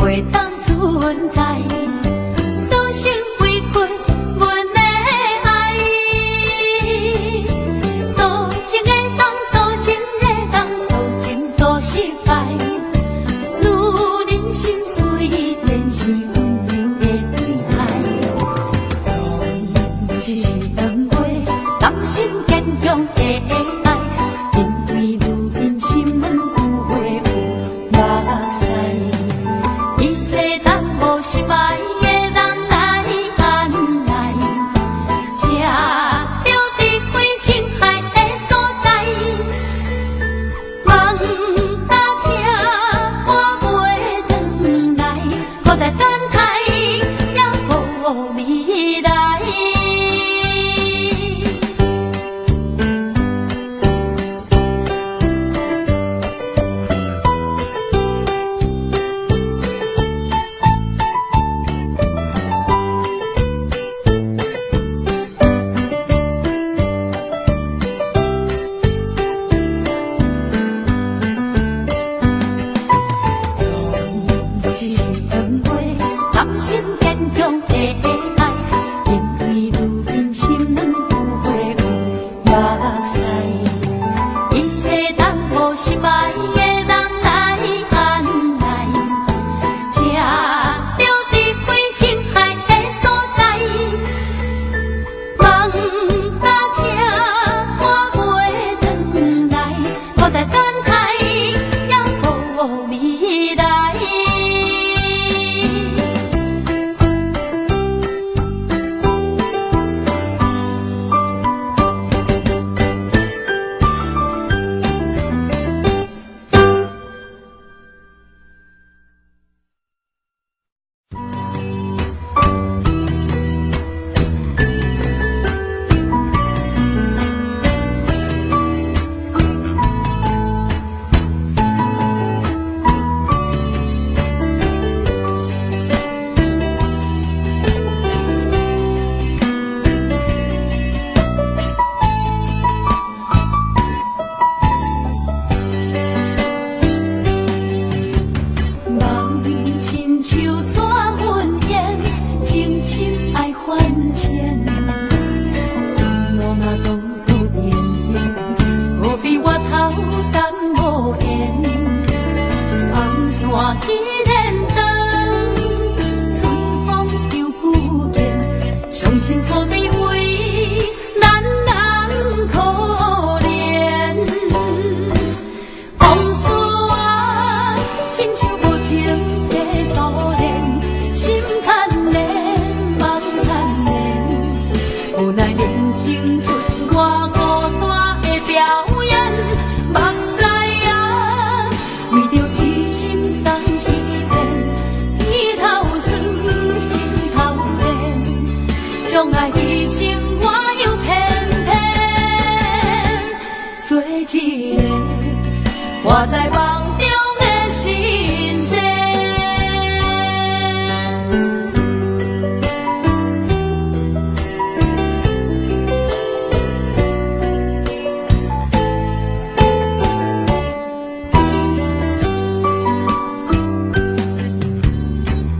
袂当存在。造成委屈阮的爱，多情的当，多情的当，多情多失败。愈人心虽然是温柔的女孩，总是当过甘心坚强的爱，因为女人心软有会有目屎，一切当无失败的人来安来，吃着伫开情海的所在，梦搭听看袂转来，搁再等待也无未来。甘心坚强的爱，因为女人心软有会有目屎，一切当无失败的人来安来，吃着伫开情海的所在，梦搭听看袂转来，搁再等待也无未来。伤心何必为咱人可怜？往事啊，亲像无情的锁链，心牵连，梦牵连。无奈人生剩我孤单的表演，目屎啊，为着痴心送去骗，鼻头酸，心头连。将爱牺牲，我又偏偏做一个活在梦中的神仙。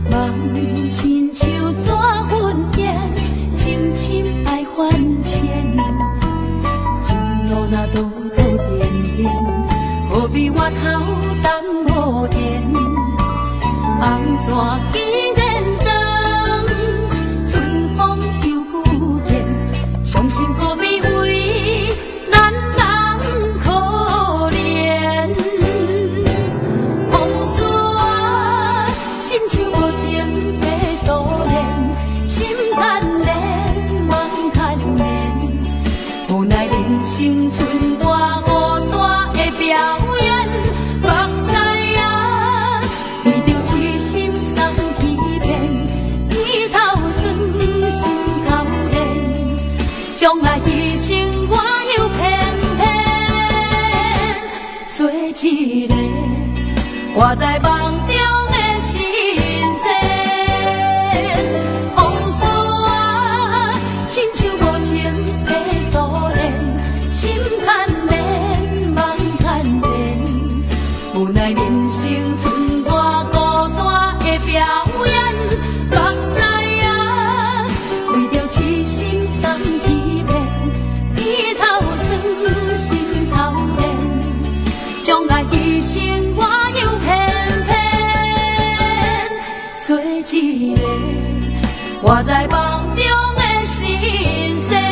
梦亲像纸云烟，深深爱还钱，情路若多多点点，何必我头等无言？红线既然长，春风又不见，伤心何必为咱人可怜？往事啊，亲像无情的锁链，心牵连，梦牵连。无奈人生剩我孤单的表演，目屎啊，为着痴心送去骗，鼻头酸，心头连。将爱牺牲，我又偏偏做一个活在梦中的神仙。往事啊，亲像无情的锁链，心牵连，梦牵连。无奈人生剩我孤单的一个活在梦中的神仙。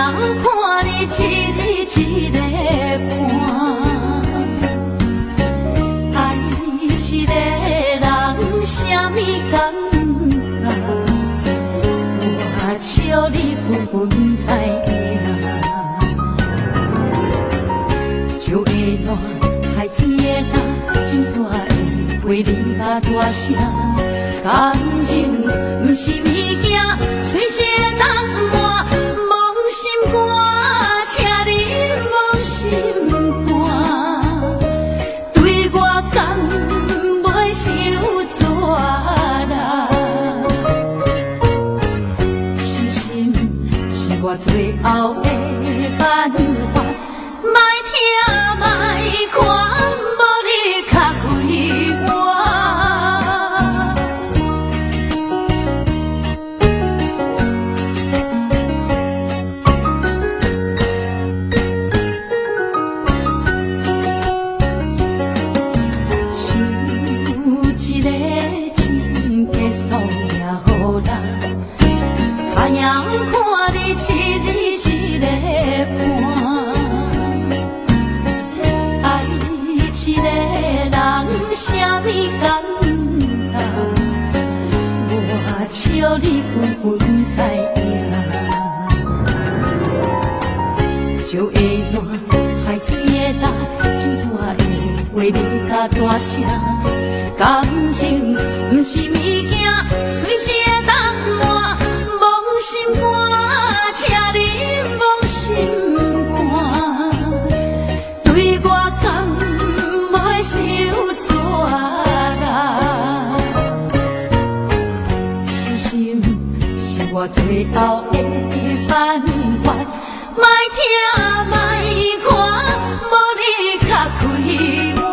看你一日一个伴，爱一个人啥物感觉？我笑你不知影，树的烂，海水的干，真怎会陪你甲大声？感情不是物件，随时会当换。梦心肝，请你梦心肝，对我敢袂受责啦。是心是我最后的办法，莫听莫看，无你较开我。看你一日一个伴，爱一个人啥物感觉？我笑你不知影，树会烂，海水会干，真怎会为你甲大声？感情不是物件，随时会当换。心肝，请你梦心肝，对我敢袂受责啦。是心是我最后的办法，莫听莫看，无你较开我。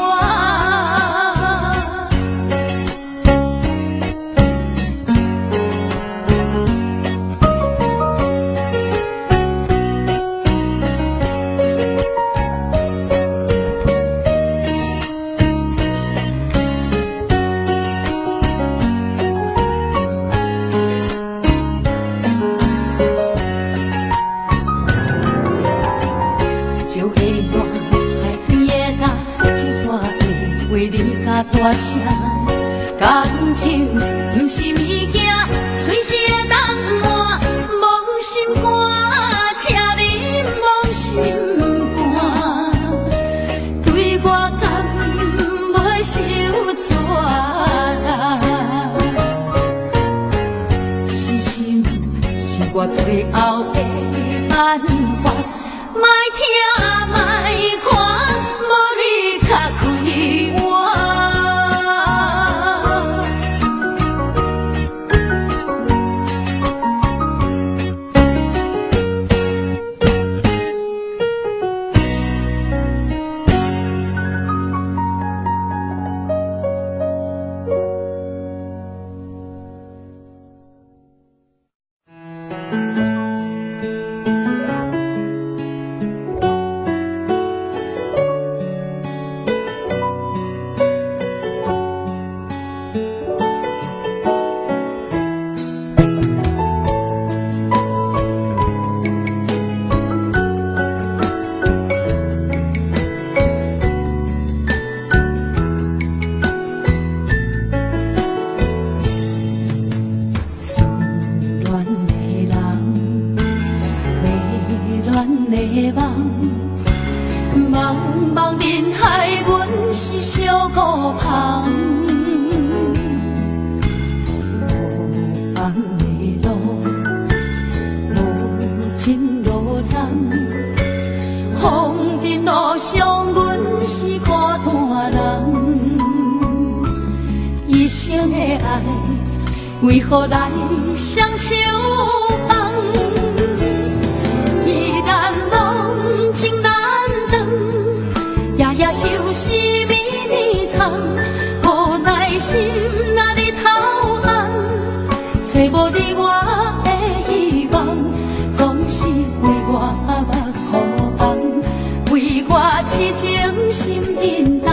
大声，感情不是物件，随时会当换。梦心肝，请你梦心肝，对我敢袂受责啦。是心是我最后的办法，莫听莫看，无你较开我。为何来双手放？伊难梦情难断，夜夜想是秘密藏。无奈心若日头暗，找无你我的希望，总是为我目苦红，为我痴情心震动。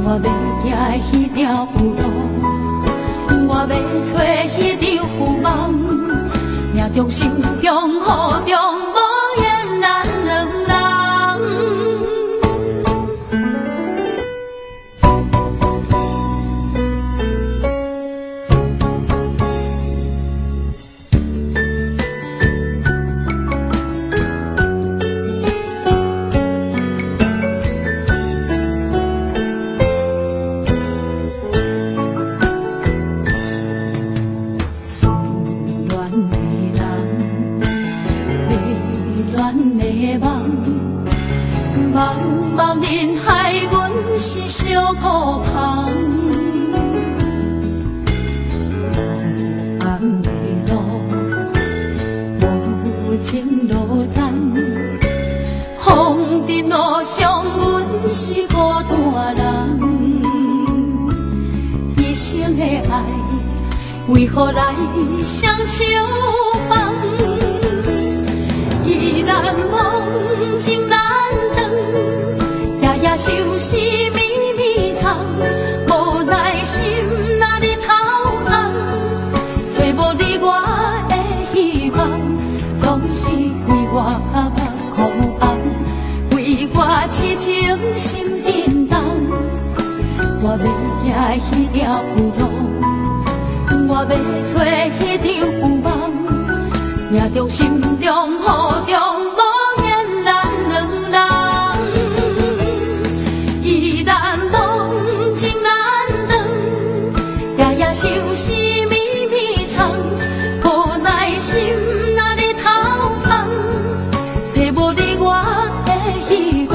我要行迄条路。我要找迄场赴梦，命中心中雨中无言咱两人。茫茫人海，阮是小孤芳。暗的路，无情路残。风尘路上，阮是孤单人。一生的爱，为何来双手放？依然梦情难断，夜夜相思密密藏，无奈心若日头红，找无你我的希望，总是为我目眶红，为我痴情心震动。我要行迄条路，我要找迄场梦。命中心中雨中无言咱两人，依然梦情难断，夜夜相思密密藏，无奈心若日头红，找无你我的希望，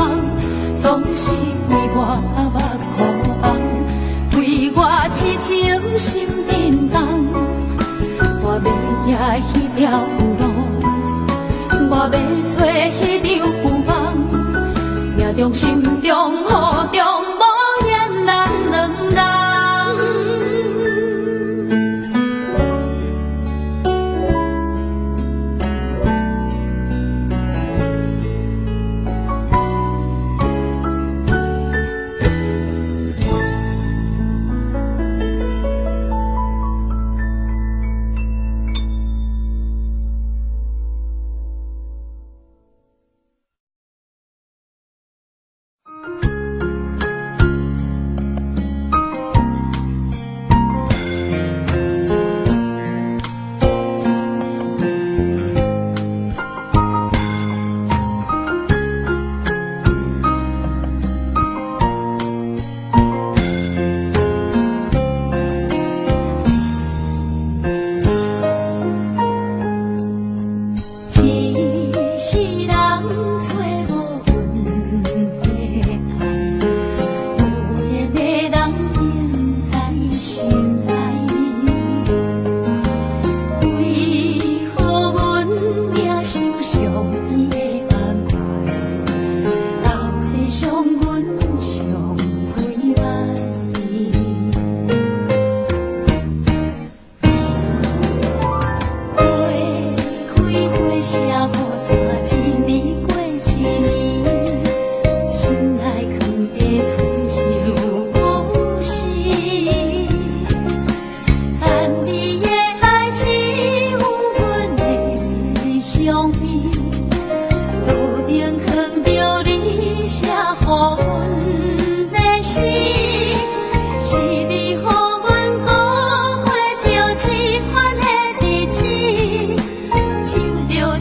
总是为我目眶红，为我痴情心震动。我要行迄条路，我要找迄场梦，命中心中雨中无言咱两人。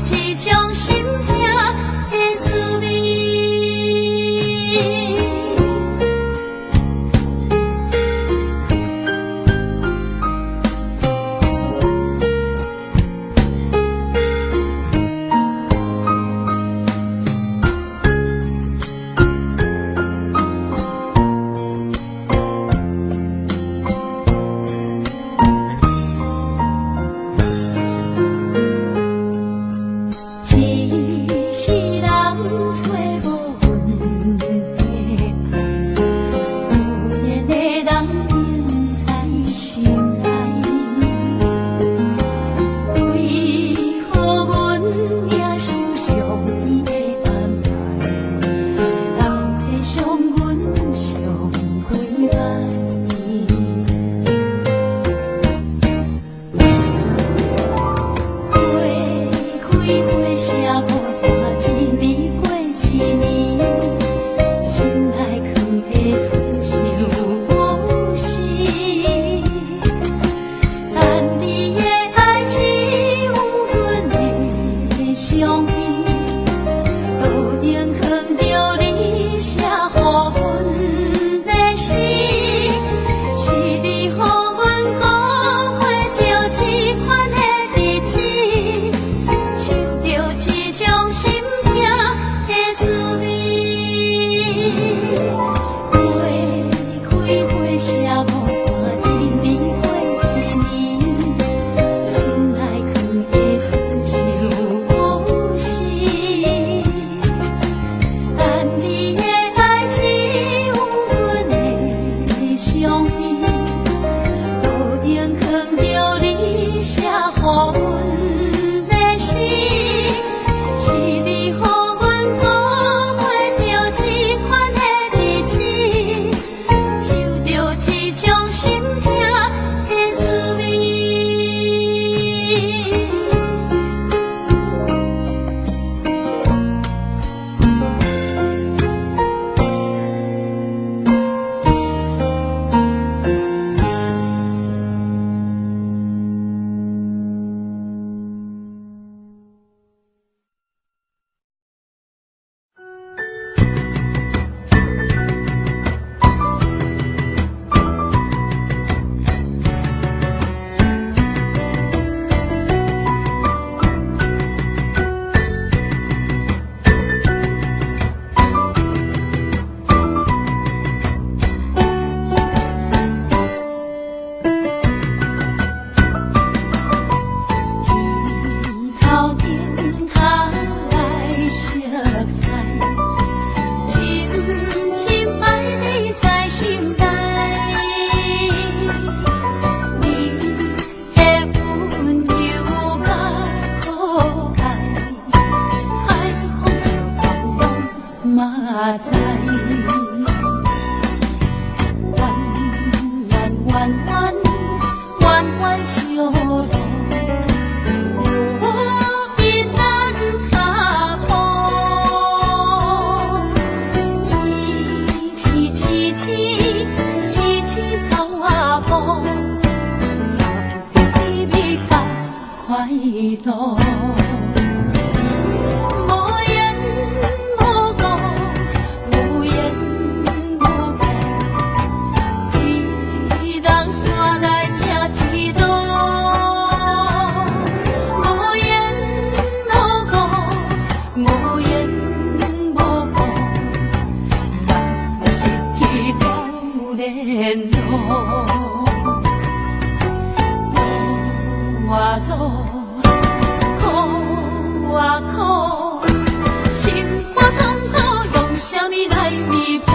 这种心痛的滋味。下来熟悉，深深爱你在心内。嘛知，弯弯小路，有彼咱脚步，起草啊步，甜蜜甲快乐。路啊路，苦啊苦，心肝痛苦，用啥物来弥补？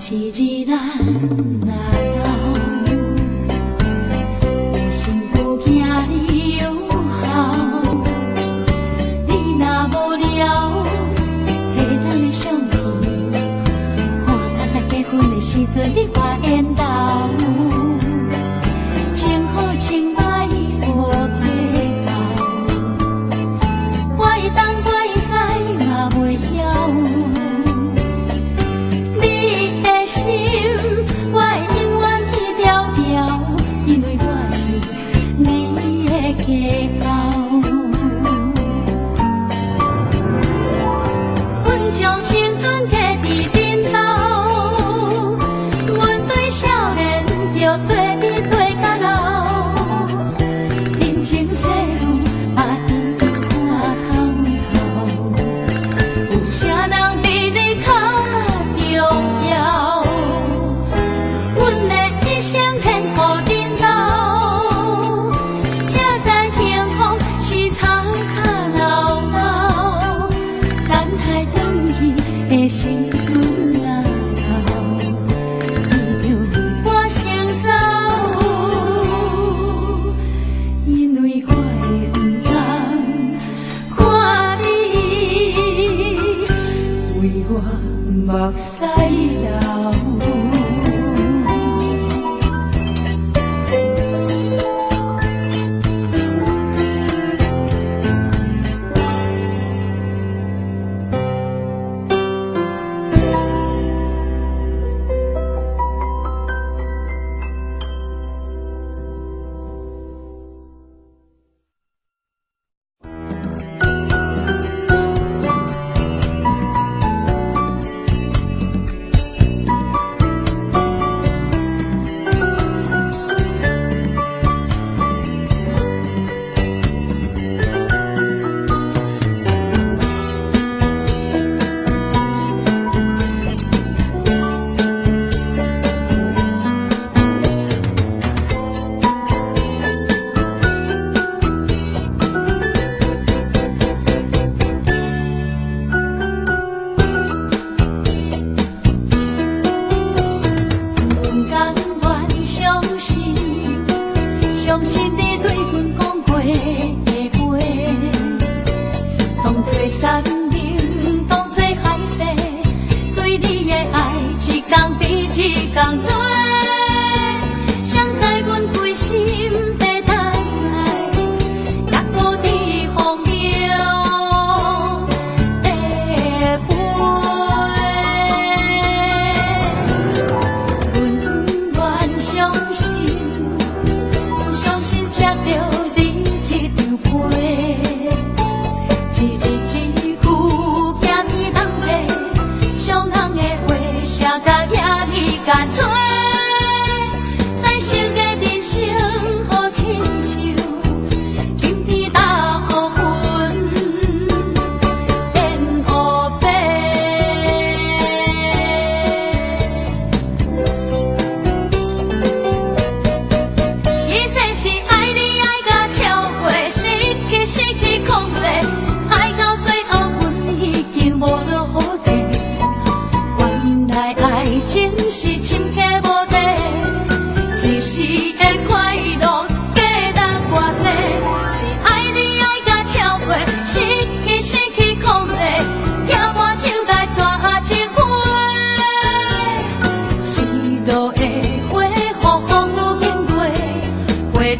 痴意咱那老，有心不惊你有效。你若无聊，摕咱的相片，看较早结婚的时阵你画缘投，穿好穿歹无计较，我会东我会西嘛袂晓。我会永远去条条，因为我是你的家后。阮将青春摕伫顶头，阮对少年着对你对到老，人情世事嘛已看透透，有啥人比你较重要？献给恁老，才知幸福是吵吵闹闹。等待转去的时阵啊，伊就离我先走，因为我会不甘看你为我目屎流。相信你对阮讲过的话，当作山盟，当作海誓，对你的爱一天比一天多。谁知阮亏心在等爱，也无伫风流的陪。阮愿相信。接着你这张被，一字一句惊天动地，伤人的话写甲遐尼干脆，再想的人生好亲像晴天大雨云变乌白。伊这是失去控制，爱到最后，阮已经无落好地。原来爱情是深刻无底，一时的快乐价值偌济，是爱你爱甲超过，失去控制，跳满手来抓一回，失落的花，雨风愈紧过，花蕊。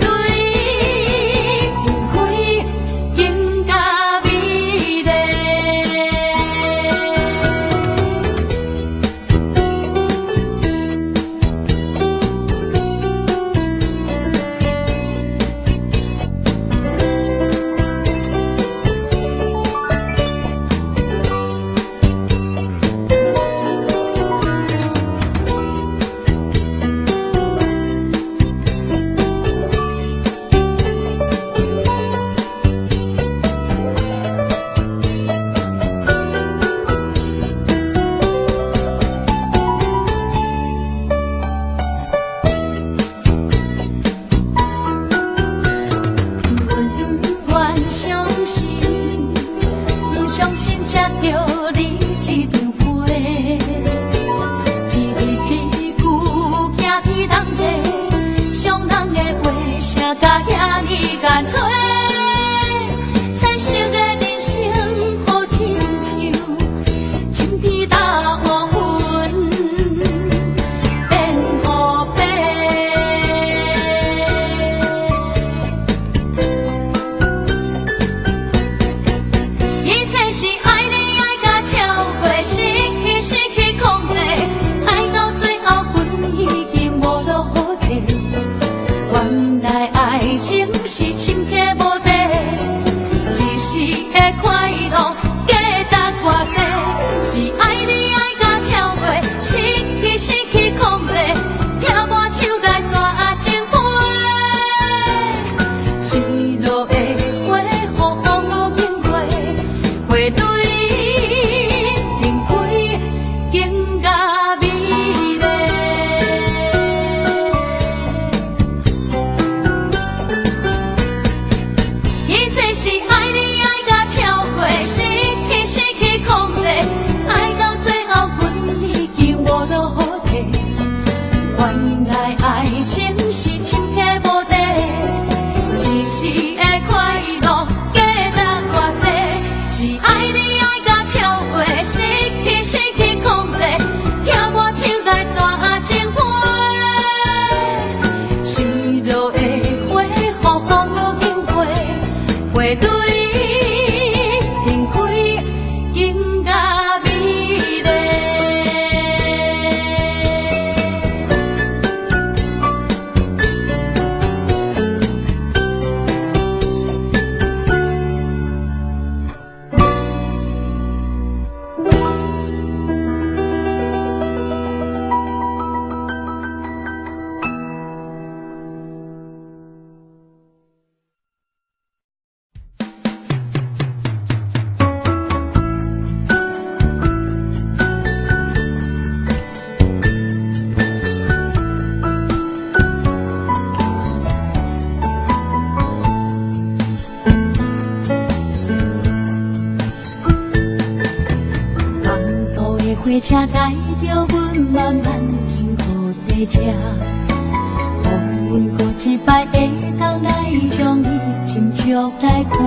车载着阮慢慢停靠在这，予阮搁一摆会当来将你斟酌来看。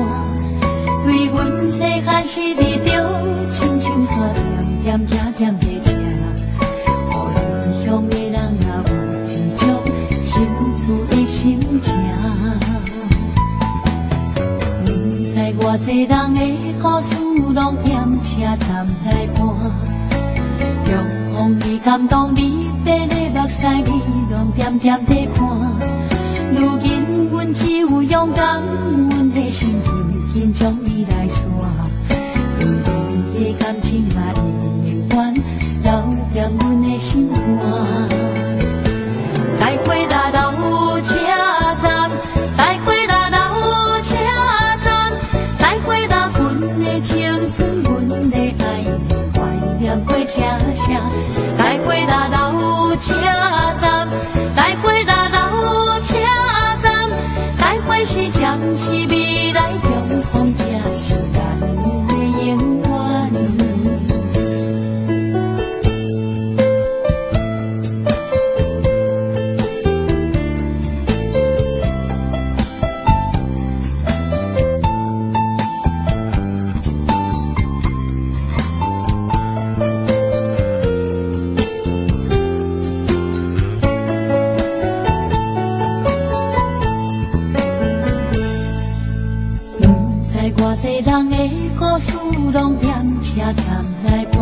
对阮细汉时你着清清带点点点在这，予离乡的人也有一种心事的心情。不知偌济人的故事拢踮车站来伴。中风的感动，你白的目屎，你拢点点在看。如今阮只有勇敢，阮的心紧紧将你来锁。对你的感情嘛，永远留念阮的心肝。再会啦，老车站，再会啦，老车站，再会啦，阮的青春，阮的爱。过车声，再会啦，老车站，再会啦，老车站，再会是暂时未来中风，这是咱的永远。偌济人的故事拢踮车站来伴，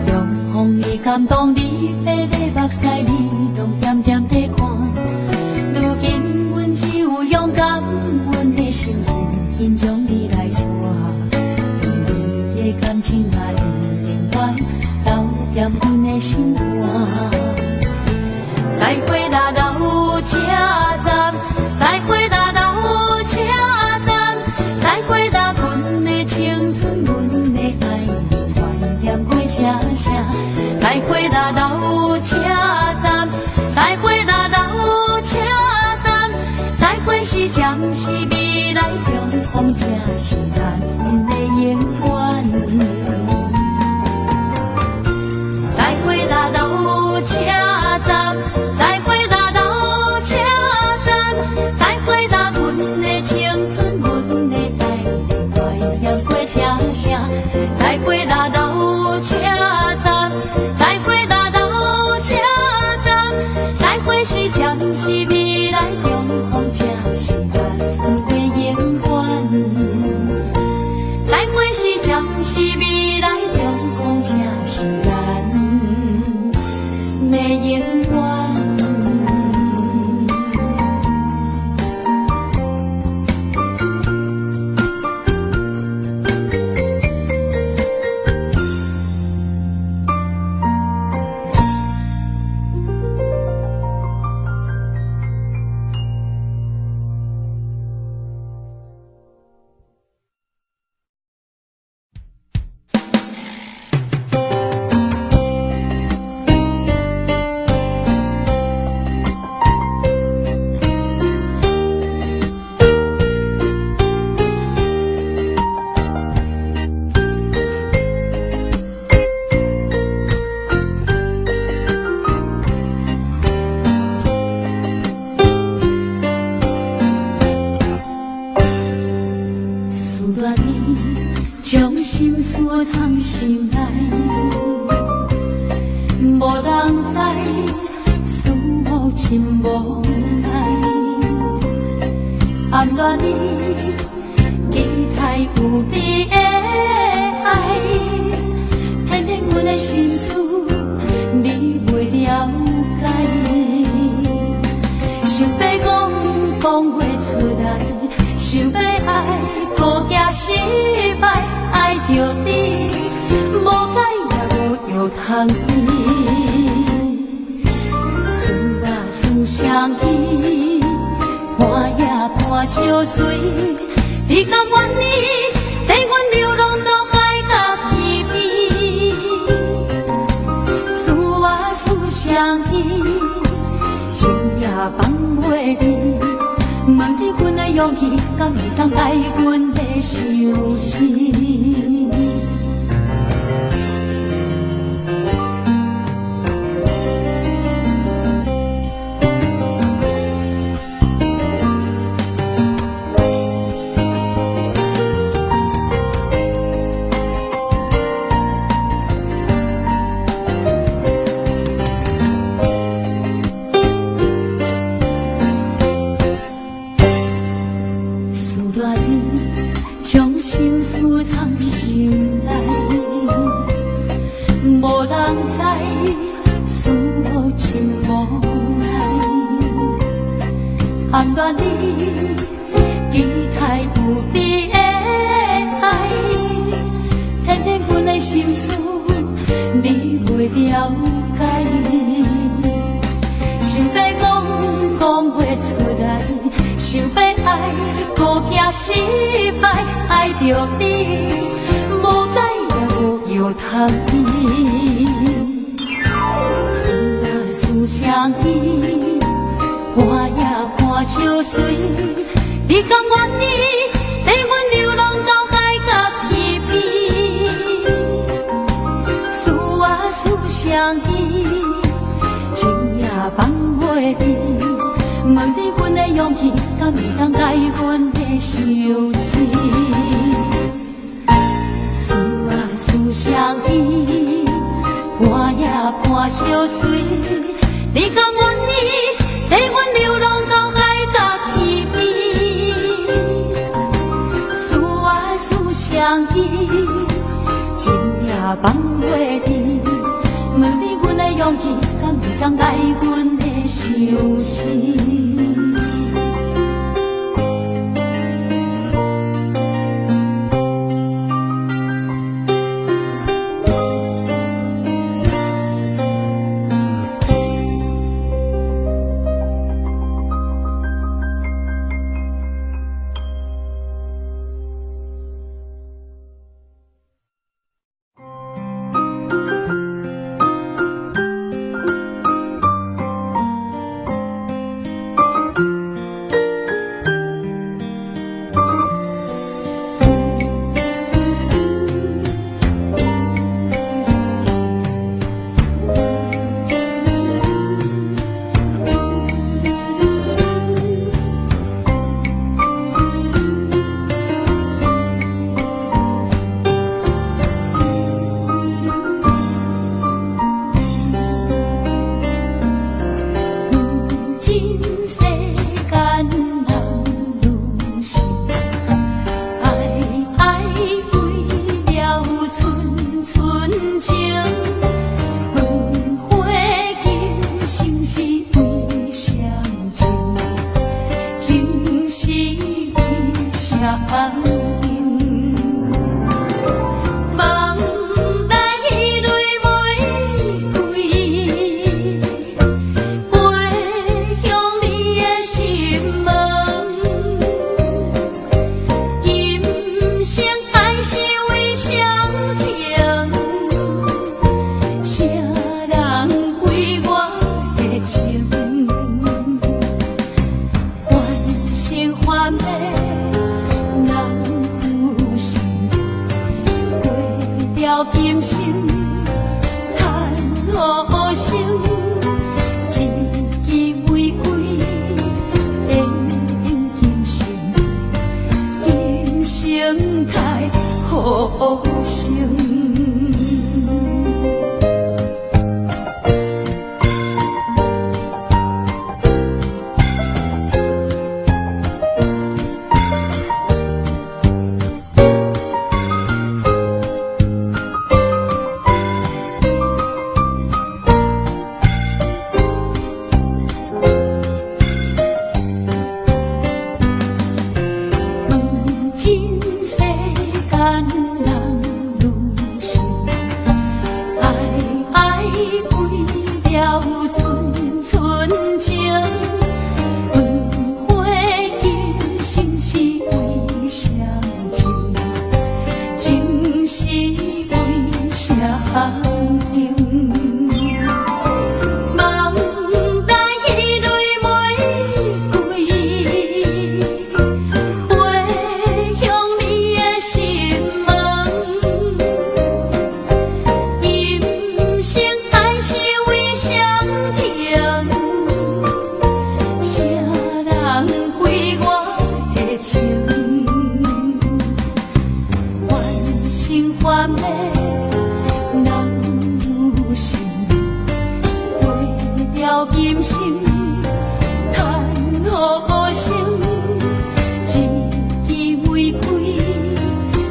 中风的感动，你白的目屎，你拢点点在看。如今阮只有勇敢，阮的心紧紧将你来锁。对你的感情嘛，永远留念阮的心肝。再会啦，老车站，再会啦，老车站。再会啦，阮的青春，阮的爱，怀念过车声。再会啦，老车站，再会啦，老车站，再会是暂时未来中风，这是咱的永远。再会啦，老车站，再会啦，老车站，再会啦，阮的青春，阮的过车声，再会啦，老车站，再会啦，老车站，再会是暂时未来中风，这是咱的永远。再会是暂时未来中风，这是咱的永远。将心事藏心内，无人知，思无情无奈。暗恋你，期待有你的爱，偏偏阮的心事你袂了解。想要讲讲袂出来，想要爱，搁惊失败。爱着你，无解也无药通医。思啊思相依，伴也伴相随。你甘愿意，陪阮流浪到海角天边。思啊思相依，情也放袂离。问你阮的勇气，敢会当爱阮的伤心？思我真无奈，暗恋你，期待有你的爱，偏偏阮的心事你袂了解，想要讲袂出来，想要爱，搁惊失败，爱着你，无解也无药通医。思啊思相依，看也看相随，你甘愿意带阮流浪到海角天边？思啊思相依，情也放袂离。问你，阮的勇气，敢会当改阮的伤心？思啊思相依，看也看相随，你甘愿意带阮流浪到海角天边？思啊思相依，情也放袂离。问你，阮的勇气，敢会当改阮的伤心？今生叹何生，一枝玫瑰变今生，今生太可惜。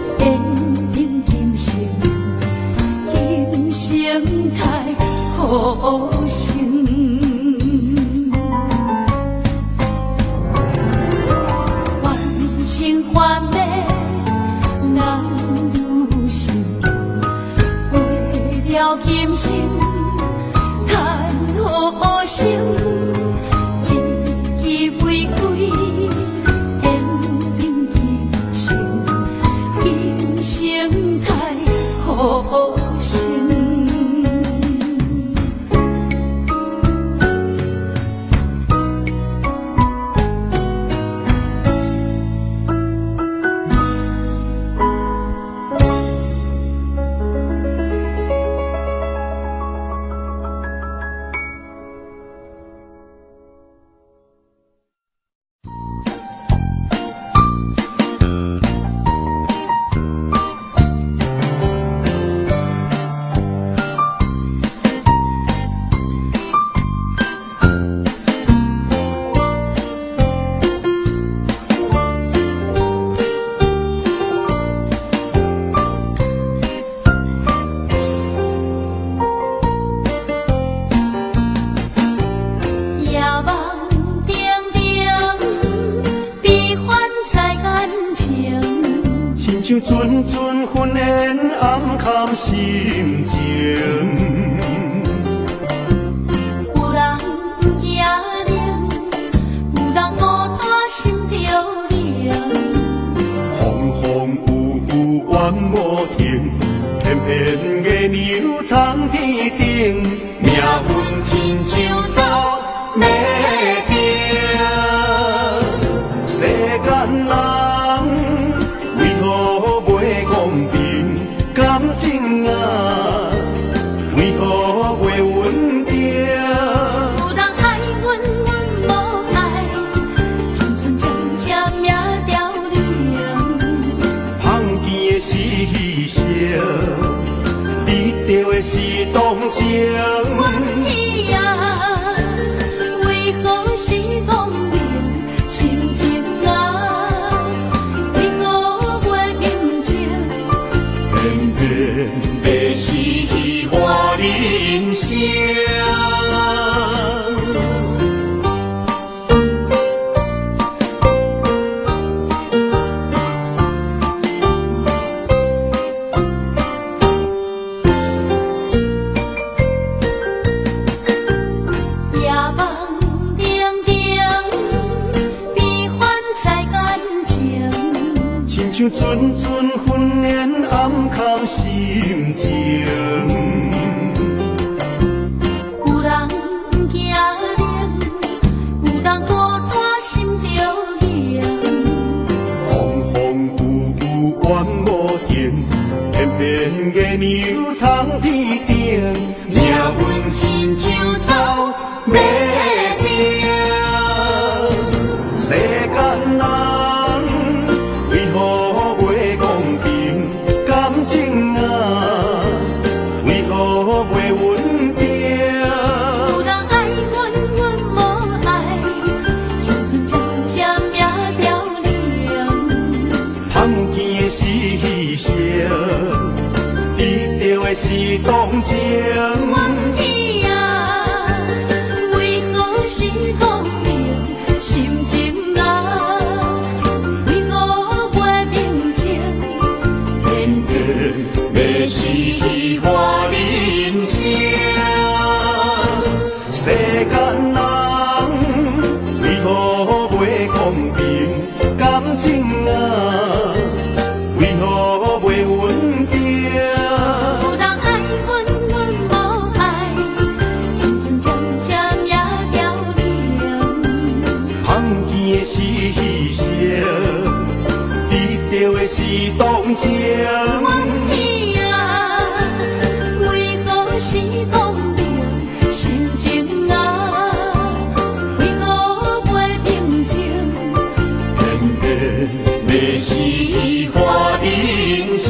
变成今生，今生太生。愿生欢美难如心，为了今生叹好生，一支玫瑰延长一生，今生太好生。像阵阵云烟暗藏心情，有人惊灵，有人孤单心着凉。风风雨雨怨无停，偏偏月亮藏天顶，命运亲像走马灯，世间人。感情啊，为何袂稳定？有人爱阮，阮无爱，青春渐渐命凋零。碰见的是牺牲，离着的是同情。阮喜啊，为何是同情？心情啊，为何袂平静？偏偏要是我人生。夜梦定定，悲欢在眼前，亲像阵阵云烟暗藏心情。有人惊灵，有人孤单心着凉。风风雨雨怨无停，偏偏月亮藏天顶，命运亲像走马灯，世间人为何袂公平？感情啊，为何袂稳定？有人爱阮，阮无爱，青春渐渐命凋零。碰见的是牺牲，得到的是同情。阮喜啊，为何是同情？心情啊，为何袂平静？偏偏要是我人生。世间人为何袂公平？感情啊，为何袂稳定？有人爱阮，阮无爱，青春渐渐命凋零。碰见的是牺牲，得到的是同情。阮喜啊，为何是同情？心情啊，为何袂平静？偏偏要是我人生。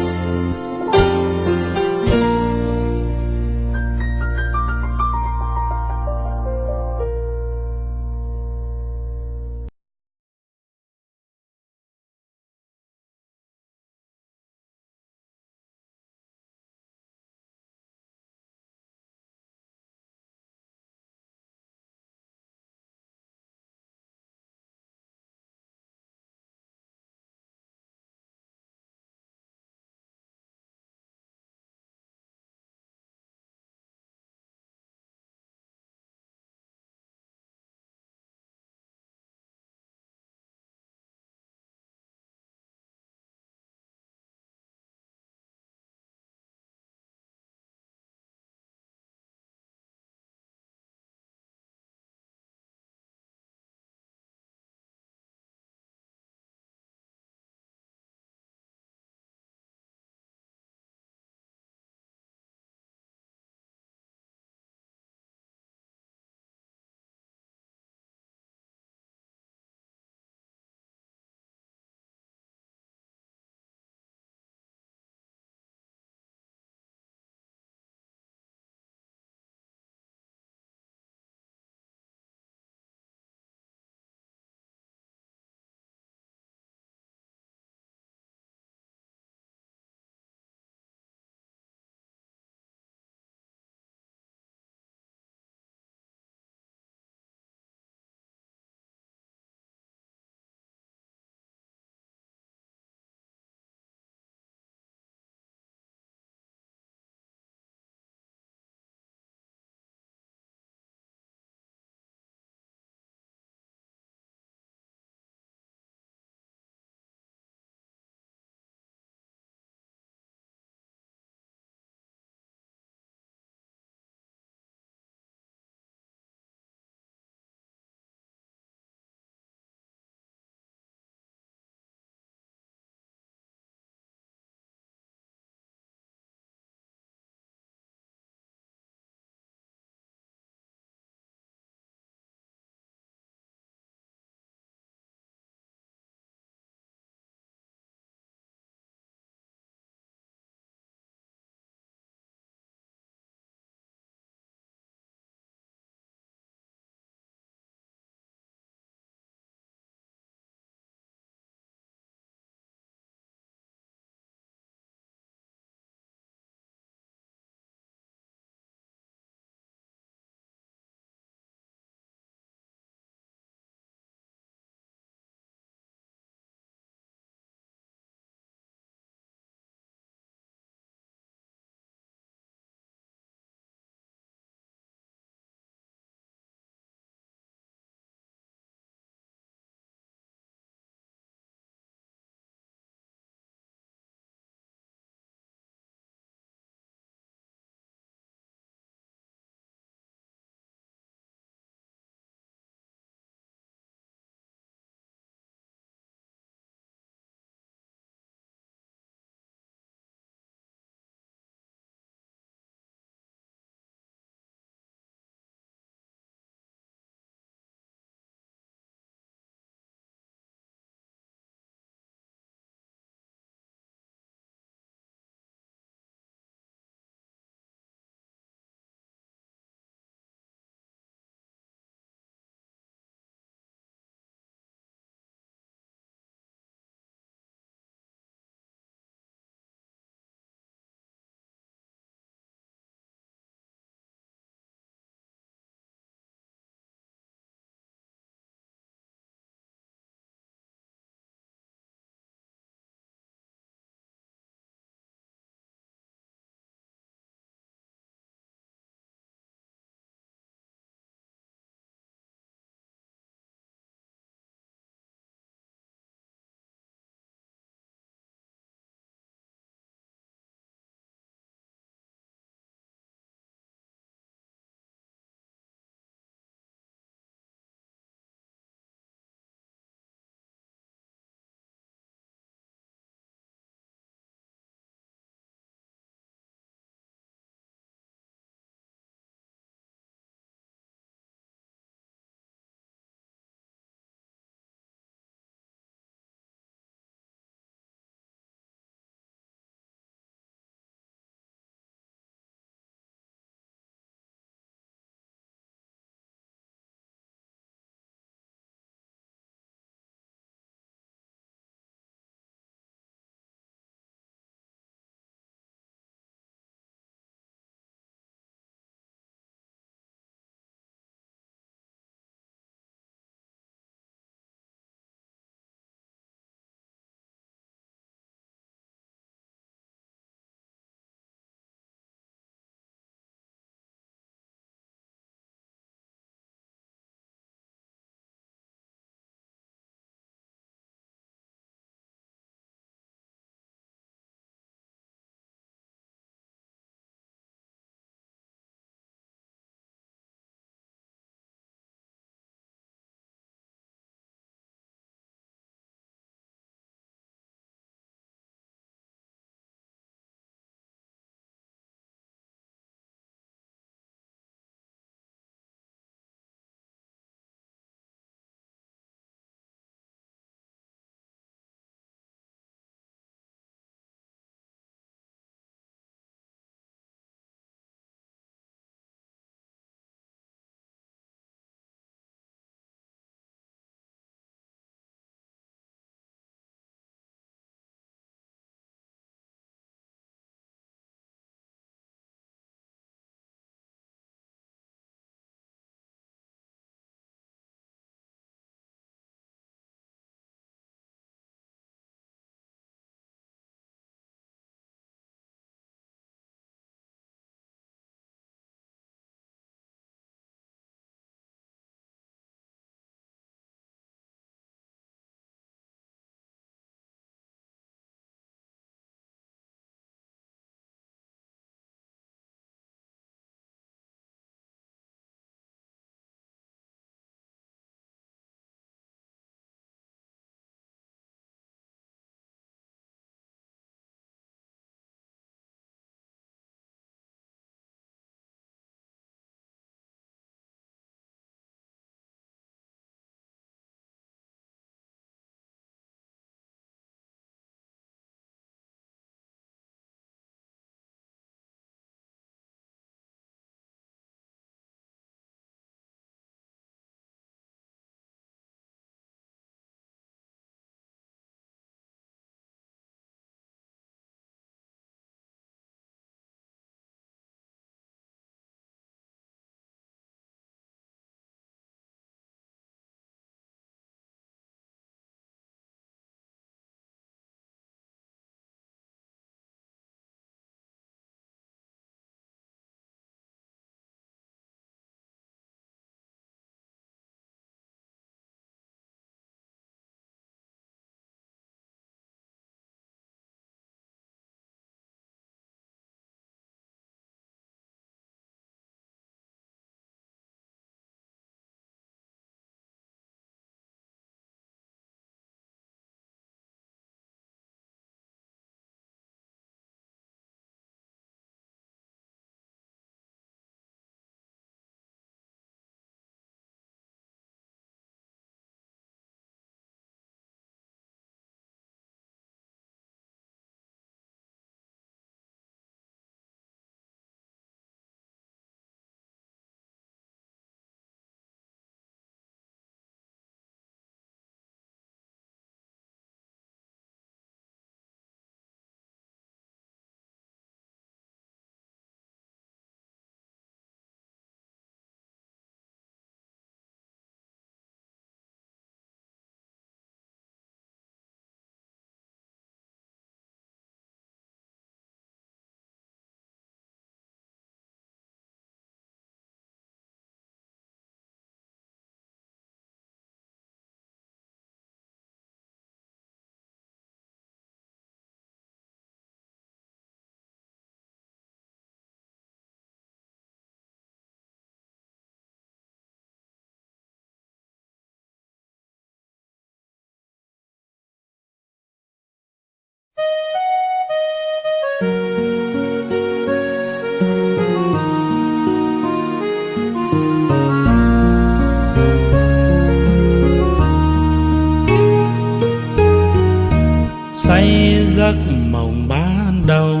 say giấc mộng ban đầu.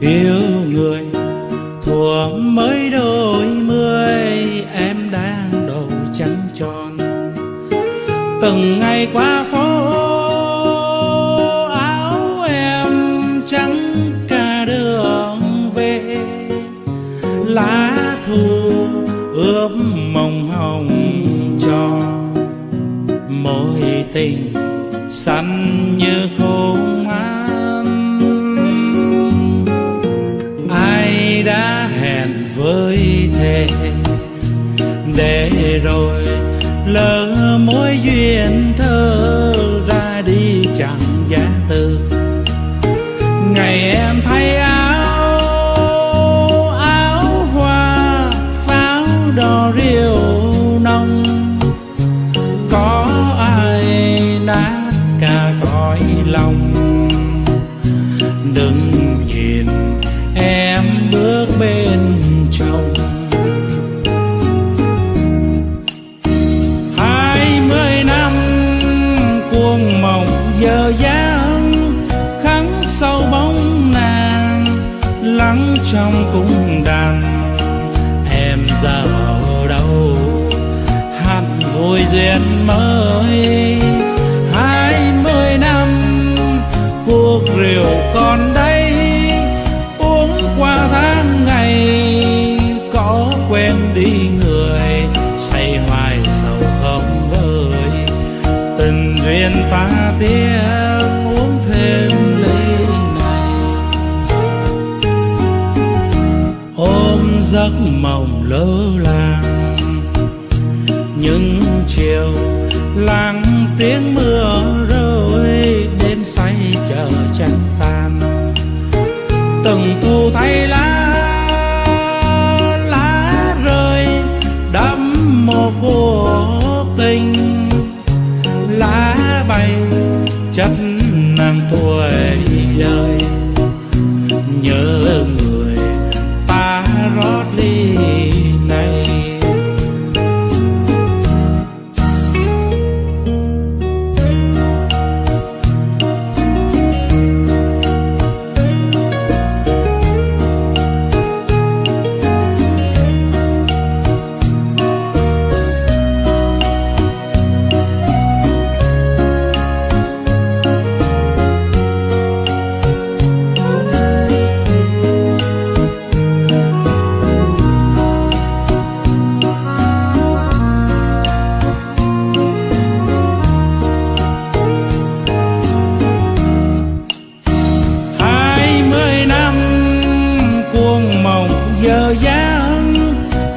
Yêu người thuở mới đôi mươi, em đang đầu trắng tròn. Từng ngày qua phố áo em trắng cả đường về, lá thu ướp mộng hồng cho mối tình xanh như khung an. Ai đã hẹn với thề để rồi lỡ mối duyên thơ ra đi chẳng giá từ. Ngày em thay áo hoa pháo đỏ rượu nồng, có ai nát cả cõi lòng. Đừng nhìn em bước bên chồng. 20 năm cuồng mộng giờ dáng, khắc sâu bóng nàng lắng trong cung đàn. Em giờ ở đâu hẳn vui duyên mới. 20 năm cuộc rượu còn đây, uống qua tháng ngày có quên đi người. Say hoài sầu không vơi, tình duyên ta tiếc uống thêm ly này. Ôm giấc mộng lơ làng những chiều lắng tiếng mưa rơi, đêm say chờ trăng tan. Từng thu thay lá rơi đẫm mồ cuộc tình. Lá bay chất nàng tuổi đời, nhớ người ta rót ly này. Giờ dáng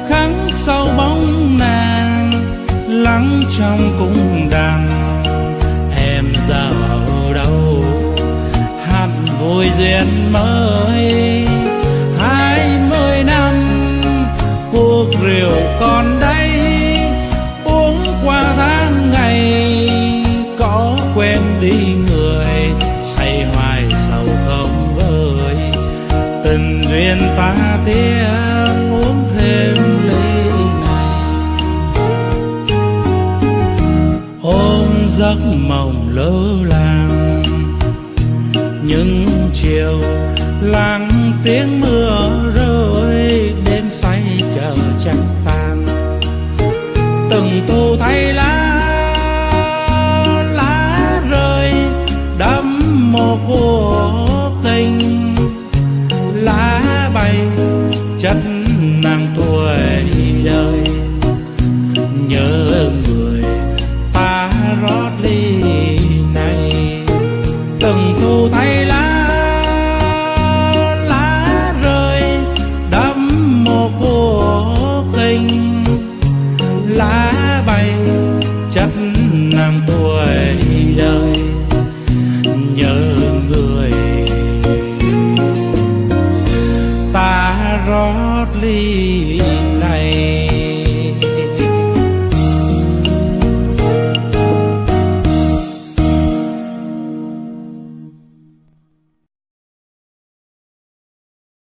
khắc sâu bóng nàng lắng trong cung đàn. Em giờ ở đâu hẳn vui duyên mới. 20 năm cuộc rượu còn đây, uống qua tháng ngày có quên đi người. Say hoài sầu không vơi, tình duyên ta tiếc uống thêm ly này. Ôm giấc mộng lơ làng những chiều lắng tiếng mưa rơi, đêm say chờ trăng tan. Từng thu thay lá rơi đẫm mồ cuộc tình. Lá bay chất nàng tuổi đời, nhớ người ta rót ly này. Từng thu thay